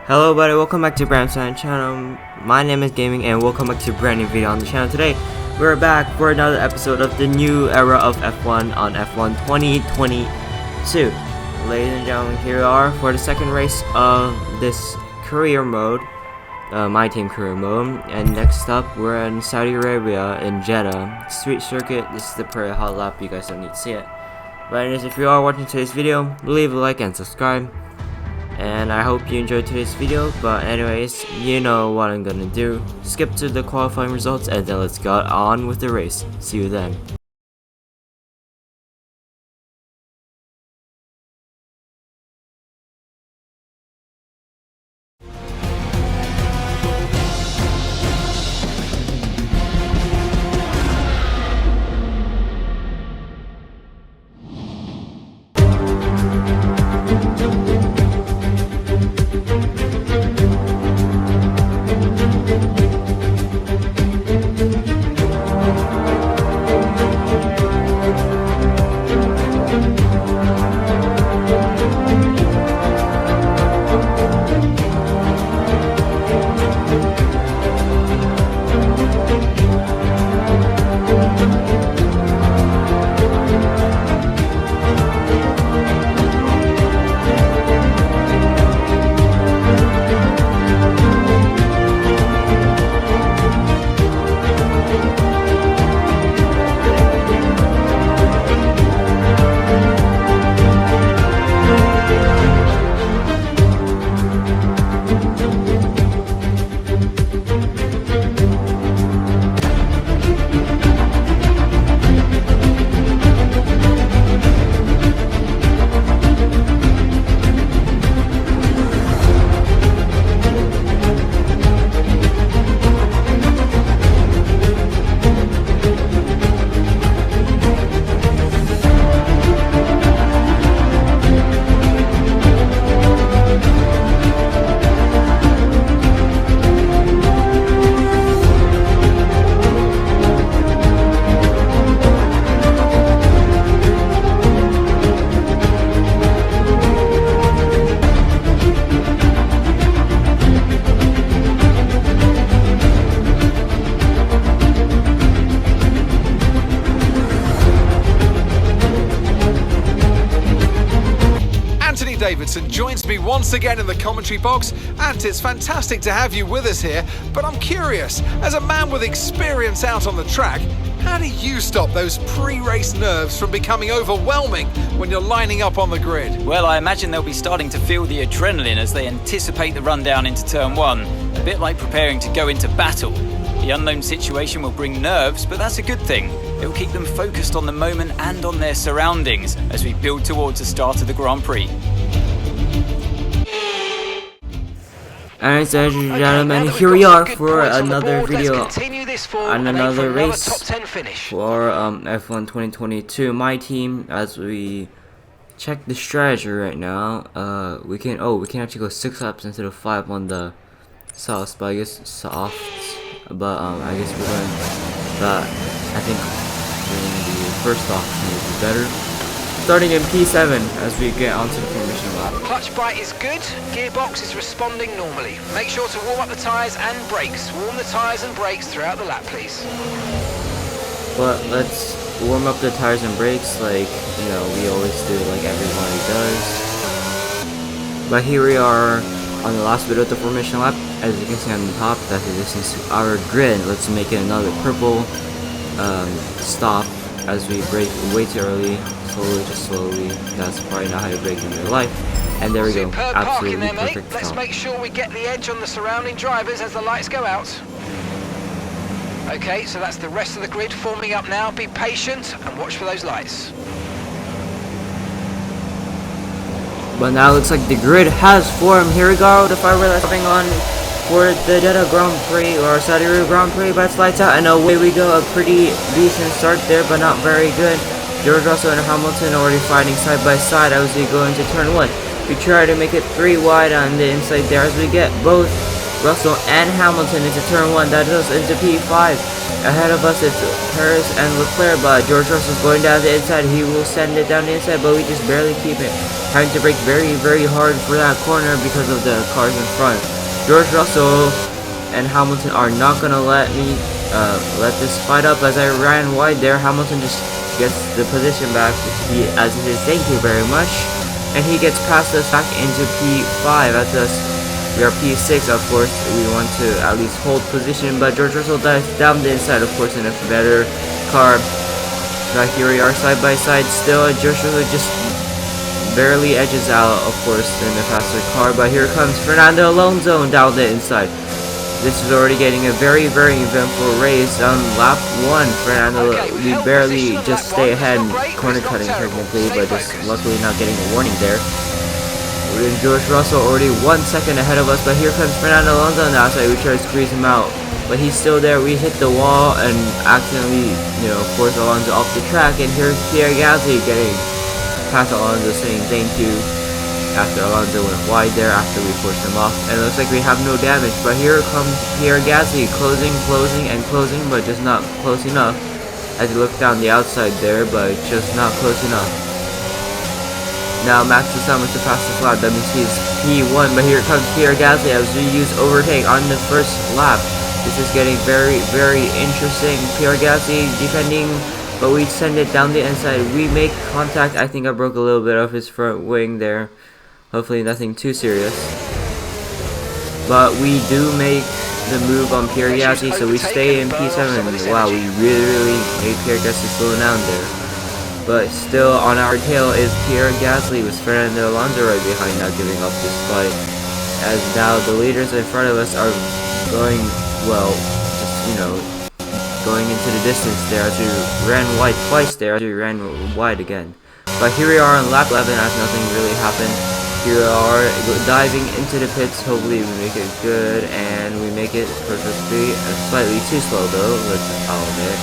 Hello everybody, welcome back to Brand's channel. My name is Gaming and welcome back to a brand new video on the channel. Today we're back for another episode of the new era of F1 on F1 2022. Ladies and gentlemen, here we are for the second race of this career mode, my team career mode. And next up we're in Saudi Arabia in Jeddah street circuit. This is the pretty hot lap, you guys don't need to see it. But anyways, if you are watching today's video, leave a like and subscribe. And I hope you enjoyed today's video, but anyways, you know what I'm gonna do. Skip to the qualifying results and then let's get on with the race. See you then. Davidson joins me once again in the commentary box, and it's fantastic to have you with us here. But I'm curious, as a man with experience out on the track, how do you stop those pre-race nerves from becoming overwhelming when you're lining up on the grid? Well, I imagine they'll be starting to feel the adrenaline as they anticipate the rundown into turn one, a bit like preparing to go into battle. The unknown situation will bring nerves, but that's a good thing. It will keep them focused on the moment and on their surroundings as we build towards the start of the Grand Prix. Alright, so ladies and gentlemen, here we are for another video and another race for F1 2022. My team, as we check the strategy right now, we can actually go 6 laps instead of 5 on the softs, but I guess softs. But I guess we're going that. I think doing the first option would be better. Starting in P7 as we get onto the formation lap. Clutch bite is good, gearbox is responding normally. Make sure to warm up the tyres and brakes. Warm the tyres and brakes throughout the lap, please. But let's warm up the tires and brakes like, you know, we always do, like everybody does. But here we are on the last bit of the formation lap. As you can see on the top, that's the distance to our grid. Let's make it another purple stop as we brake way too early. Slowly. That's probably not how you brake in real life. And there we go. Absolutely there, perfect. Let's make sure we get the edge on the surrounding drivers as the lights go out. Okay, so that's the rest of the grid forming up now. Be patient and watch for those lights. But now it looks like the grid has formed. Here we go. The fireworks are on for the Jeddah Grand Prix or Saudi Arabia Grand Prix. But lights out and away we go. A pretty decent start there, but not very good. George Russell and Hamilton already fighting side by side as we go into turn 1. We try to make it 3 wide on the inside there as we get both Russell and Hamilton into turn 1. That goes into P5. Ahead of us it's Paris and Leclerc, but George Russell's going down the inside. He will send it down the inside, but we just barely keep it. trying to brake very hard for that corner because of the cars in front. George Russell and Hamilton are not gonna let let this fight up. As I ran wide there, Hamilton just gets the position back. As he says, thank you very much, and he gets past us back into P5. As us, we are P6. Of course, we want to at least hold position, but George Russell dives down the inside, of course, in a better car. But here we are side by side still. George Russell just barely edges out, of course, in the faster car. But here comes Fernando Alonso down the inside. This is already getting a very eventful race. On lap 1, Fernando, we barely just stay ahead, corner cutting technically, but just luckily not getting a warning there. George Russell already 1 second ahead of us, but here comes Fernando Alonso on the outside. We try to squeeze him out, but he's still there. We hit the wall and accidentally, force Alonso off the track, and here's Pierre Gasly getting past Alonso, saying thank you. After Alonso went wide there, after we forced him off, and it looks like we have no damage. But here comes Pierre Gasly, closing, but just not close enough. As you look down the outside there, but just not close enough. Now Max Verstappen to pass the lap. That means he's P1, but here comes Pierre Gasly as we use overtake on the first lap. This is getting very interesting. Pierre Gasly defending, but we send it down the inside. We make contact. I think I broke a little bit of his front wing there. Hopefully nothing too serious. But we do make the move on Pierre Gasly, so we stay in P7. Wow, we really made Pierre Gasly slow down there. But still on our tail is Pierre Gasly with Fernando Alonso right behind, not giving up this fight. As now the leaders in front of us are going, well, just, going into the distance there as we ran wide twice there, as we ran wide again. But here we are on lap 11 as nothing really happened. Here we are diving into the pits. Hopefully we make it good, and we make it perfectly. Slightly too slow though, I'll admit.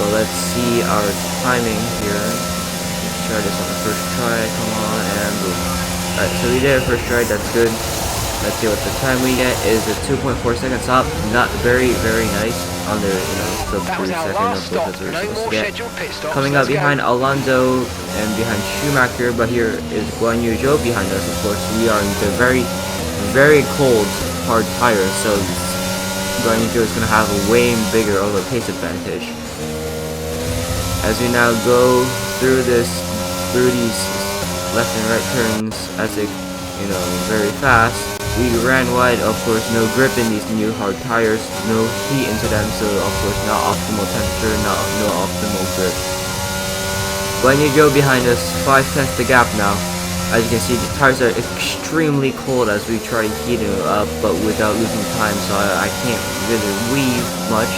But let's see our timing here. Let's try this on the first try. Come on, and boom. Alright, so we did it first try. That's good. Let's see what the time we get is a 2.4 second stop. Not very nice on the sub 3 second, of course, as we're supposed to get. Coming up behind Alonso and behind Schumacher, but here is Guan Yu Zhou behind us. Of course, we are in the very cold hard tires, so Guan Yu Zhou is going to have a way bigger of a pace advantage. As we now go through these left and right turns, as they very fast. We ran wide, of course, no grip in these new hard tires, no heat into them, so of course not optimal temperature, no optimal grip. Guan Yu Zhou behind us, 5/10 the gap now. As you can see, the tires are extremely cold as we try to heat them up, but without losing time, so I can't really weave much.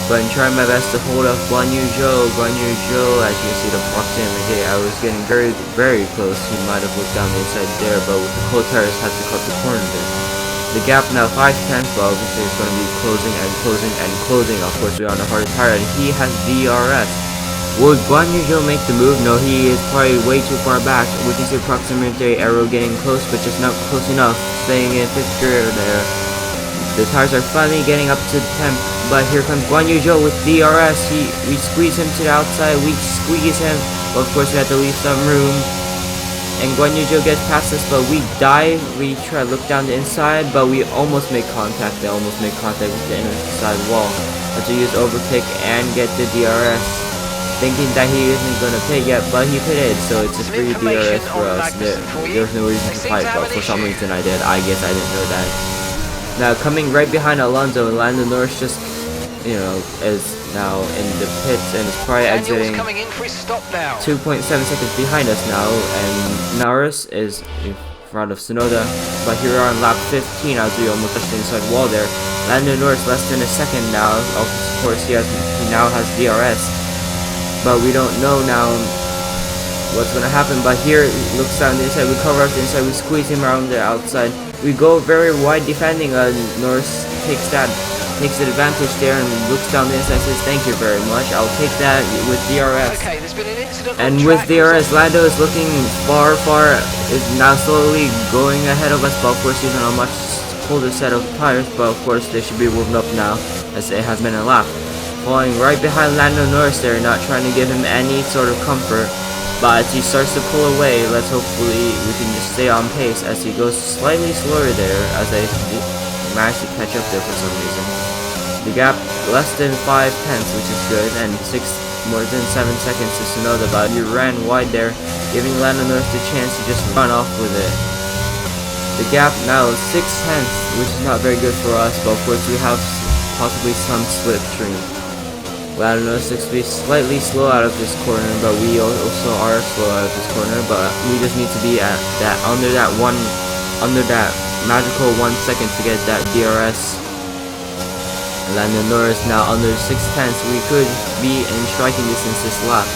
But I'm trying my best to hold up Guan Yu Zhou, as you can see the proximity. I was getting very close. He might have looked down the inside there, but with the cold tires, had to cut the corner there. The gap now 5/10, but obviously it's going to be closing. Of course, we're on a hard tire, and he has DRS. Will Guan Yu Zhou make the move? No, he is probably way too far back. We can see proximity arrow getting close, but just not close enough. Staying in 5th gear there. The tires are finally getting up to 10th, but here comes Guan Yu Zhou with DRS. We squeeze him to the outside, we squeeze him, but of course we have to leave some room. And Guan Yu Zhou gets past us, but we dive. We try to look down the inside, but we almost make contact. They almost make contact with the inside wall. Let's use overtake and get the DRS. Thinking that he isn't going to pit yet, but he pitted, so it's a free DRS for us. There's no reason to fight, but for some reason I did. I guess I didn't know that. Now coming right behind Alonso, Lando Norris just, is now in the pits and is probably exiting 2.7 seconds behind us now, and Norris is in front of Tsunoda. But here we are on lap 15 as we almost touched the inside wall there. Lando Norris less than a second now. Of course, he now has DRS, but we don't know now what's gonna happen. But here, looks down the inside, we cover up the inside, we squeeze him around the outside. We go very wide defending. Norris takes the advantage there and looks down the inside and says thank you very much, I'll take that with DRS. Okay, there's been an incident and with DRS, Lando is looking far, is now slowly going ahead of us, but of course he's on a much colder set of tires, but of course they should be warmed up now as it has been a lap. Falling right behind Lando Norris there, not trying to give him any sort of comfort. But as he starts to pull away, let's hopefully we can just stay on pace as he goes slightly slower there as I managed to catch up there for some reason. The gap less than 5 tenths, which is good, and more than 7 seconds to Tsunoda, but he ran wide there, giving Lando Norris the chance to just run off with it. The gap now is 6 tenths, which is not very good for us, but of course we have possibly some slipstream. Lando Norris looks to be slightly slow out of this corner, but we also are slow out of this corner, but we just need to be at that under that magical 1 second to get that DRS. Lando Norris now under 6 tenths. We could be in striking distance this lap.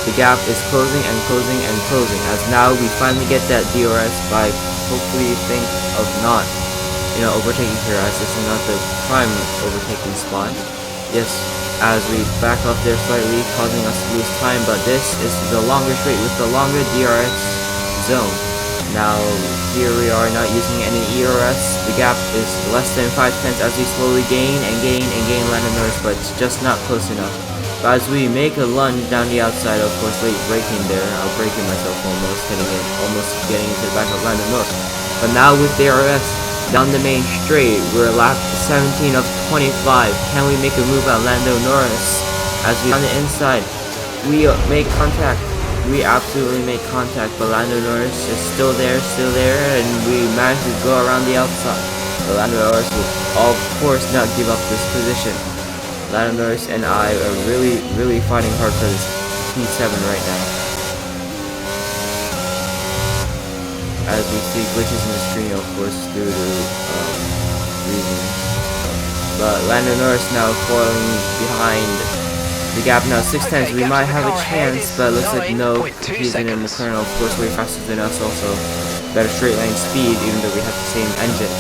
The gap is closing and closing and closing as now we finally get that DRS by hopefully think of not overtaking here, as this is not the prime overtaking spot. Yes, as we back up there slightly, causing us to lose time, but this is the longer straight with the longer DRS zone. Now here we are not using any ERS. The gap is less than 5 tenths as we slowly gain and gain and gain Lando Norris, but it's just not close enough. But as we make a lunge down the outside, of course late braking there, I'm braking myself almost getting into the back of Lando Norris. But now with the ERS down the main straight, we're lap 17 of 25. Can we make a move at Lando Norris? As we on the inside, we make contact. We absolutely make contact, but Lando Norris is still there, and we managed to go around the outside. But Lando Norris will, of course, not give up this position. Lando Norris and I are really fighting hard for this P7 right now. As we see glitches in the screen, of course, due to reasons. But Lando Norris now falling behind. The gap now 6 tenths. We might have a chance, but it looks like no. He's in McLaren, of course, way faster than us. Also, better straight line speed, even though we have the same engine.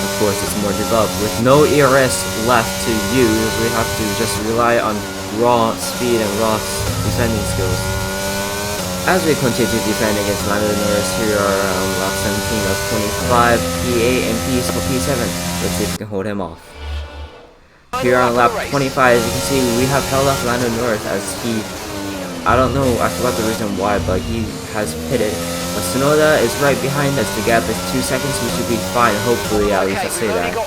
Of course, it's more developed. With no ERS left to use, we have to just rely on raw speed and raw defending skills. As we continue to defend against Lando Norris, here are lap 17 of 25, P8 and P7. Let's see if we can hold him off. Here on lap 25, as you can see, we have held off Lando Norris as he, I don't know, I forgot the reason why, but he has pitted. But Tsunoda is right behind us. The gap is 2 seconds. We should be fine, hopefully. At least I say that.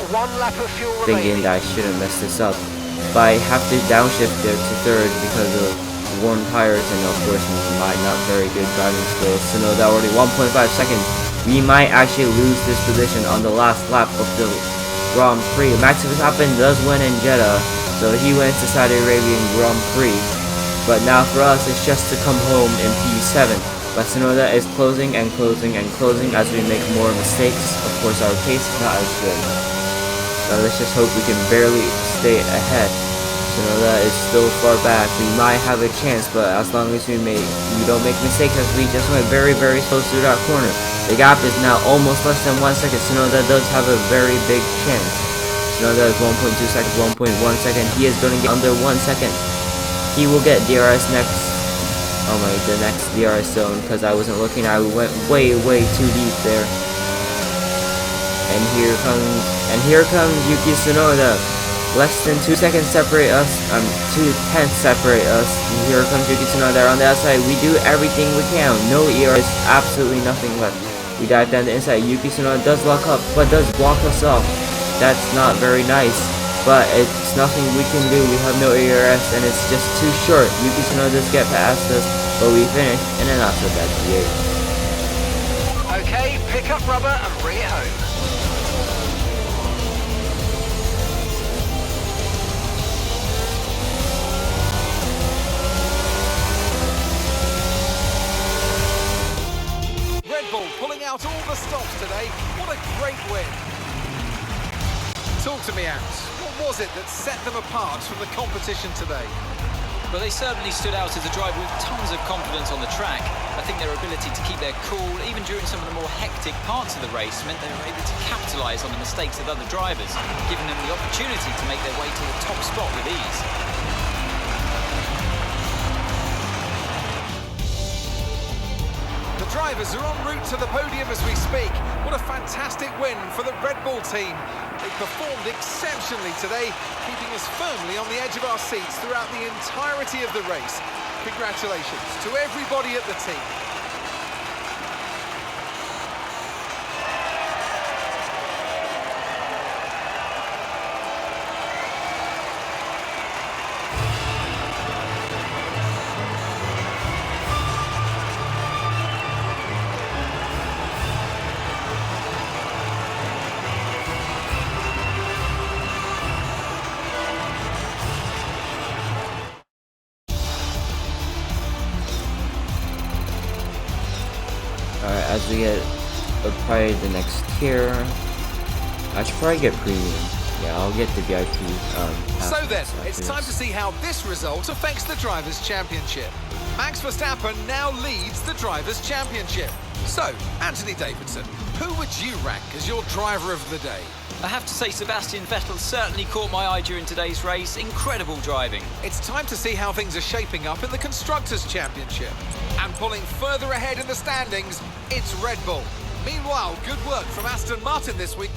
Thinking that I shouldn't mess this up. But I have to downshift there to third because of worn tires and of course my not very good driving skills. Tsunoda already 1.5 seconds. We might actually lose this position on the last lap of the Grand Prix. Max Verstappen does win in Jeddah, so he wins the Saudi Arabian Grand Prix. But now for us, it's just to come home in P7. But Tsunoda is closing and closing and closing as we make more mistakes. Of course, our pace is not as good. But let's just hope we can barely stay ahead. Tsunoda is still far back. We might have a chance, but as long as we don't make mistakes, as we just went very close to that corner. The gap is now almost less than 1 second. Tsunoda does have a very big chance. Tsunoda is 1.2 seconds, 1.1 second. He is going to get under 1 second. He will get DRS next. Oh my, the next DRS zone, because I wasn't looking. I went way too deep there. And here comes Yuki Tsunoda. Less than 2 seconds separate us. 2 tenths separate us. And here comes Yuki Tsunoda on the outside. We do everything we can. No ERS, absolutely nothing left. We dive down the inside. Yuki Tsunoda does lock up, but does block us off. That's not very nice, but it's nothing we can do. We have no ERS, and it's just too short. Yuki Tsunoda does get past us, but we finish in a not so bad P8. Okay, pick up rubber and bring it home. Pulling out all the stops today. What a great win. Talk to me, Ant. What was it that set them apart from the competition today? Well, they certainly stood out as a driver with tons of confidence on the track. I think their ability to keep their cool, even during some of the more hectic parts of the race, meant they were able to capitalise on the mistakes of other drivers, giving them the opportunity to make their way to the top spot with ease. Drivers are en route to the podium as we speak. What a fantastic win for the Red Bull team. They performed exceptionally today, keeping us firmly on the edge of our seats throughout the entirety of the race. Congratulations to everybody at the team. Alright, as we get probably the next tier, I should probably get premium. Yeah, I'll get the VIP. So then, pass it's after time to this. see how this result affects the Drivers' Championship. Max Verstappen now leads the Drivers' Championship. So, Anthony Davidson, who would you rank as your driver of the day? I have to say Sebastian Vettel certainly caught my eye during today's race. Incredible driving. It's time to see how things are shaping up in the Constructors' Championship. And pulling further ahead in the standings, it's Red Bull. Meanwhile, good work from Aston Martin this week.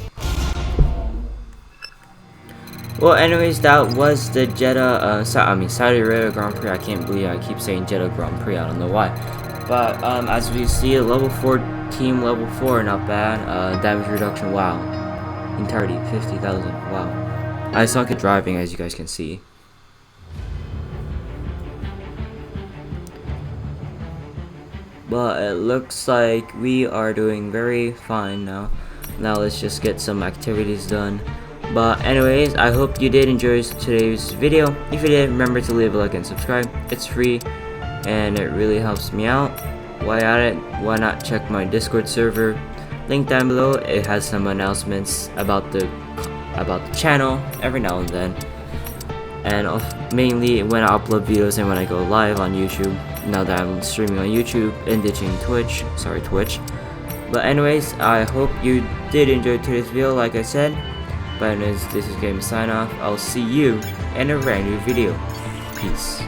Well, anyways, that was the Jeddah, Saudi Arabia Grand Prix. I can't believe I keep saying Jeddah Grand Prix. I don't know why. But as we see, level 4 team, level 4, not bad. Damage reduction, wow. Entirety, 50,000, wow. I suck at driving, as you guys can see. But it looks like we are doing very fine now. Now let's just get some activities done. But anyways, I hope you did enjoy today's video. If you did, remember to leave a like and subscribe. It's free and it really helps me out. While at it, why not check my Discord server? Link down below. It has some announcements about the channel every now and then. And mainly when I upload videos and when I go live on YouTube. Now that I'm streaming on YouTube and ditching Twitch. Sorry, Twitch. But anyways, I hope you did enjoy today's video like I said. But anyways, this is Game Sign Off. I'll see you in a brand new video. Peace.